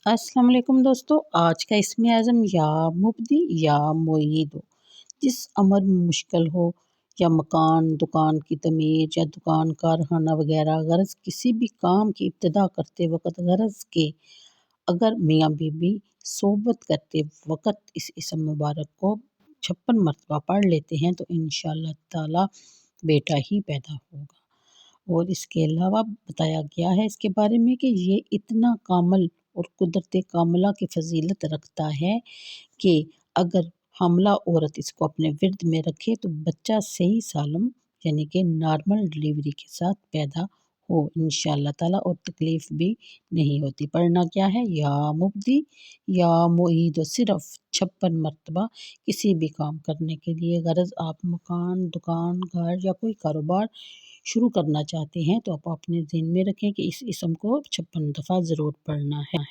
अस्सलाम वालेकुम दोस्तों, आज का इसमें आज़म या मुब्दी या मुईद हो। जिस अमर में मुश्किल हो या मकान दुकान की तमीर या दुकान कारखाना वगैरह, गरज किसी भी काम की इब्तिदा करते वक्त गरज के अगर मियाँ बीबी सोबत करते वक्त इस इसम मुबारक को 56 मरतबा पढ़ लेते हैं तो इंशाअल्लाह ताला बेटा ही पैदा होगा। और इसके अलावा बताया गया है इसके बारे में कि ये इतना कामल और कुदरत कामला की फ़ज़ीलत रखता है कि अगर हामला औरत इसको अपने विर्द में रखे तो बच्चा सही सालम यानी कि नॉर्मल डिलीवरी के साथ पैदा हो इंशाअल्लाह ताला, और तकलीफ़ भी नहीं होती। पढ़ना क्या है, या मुब्दी या मुईद, सिर्फ़ 56 मरतबा किसी भी काम करने के लिए। गरज आप मकान दुकान घर या कोई कारोबार शुरू करना चाहते हैं तो आप अपने ज़हन में रखें कि इस इसम को 56 दफ़ा ज़रूर पढ़ना है।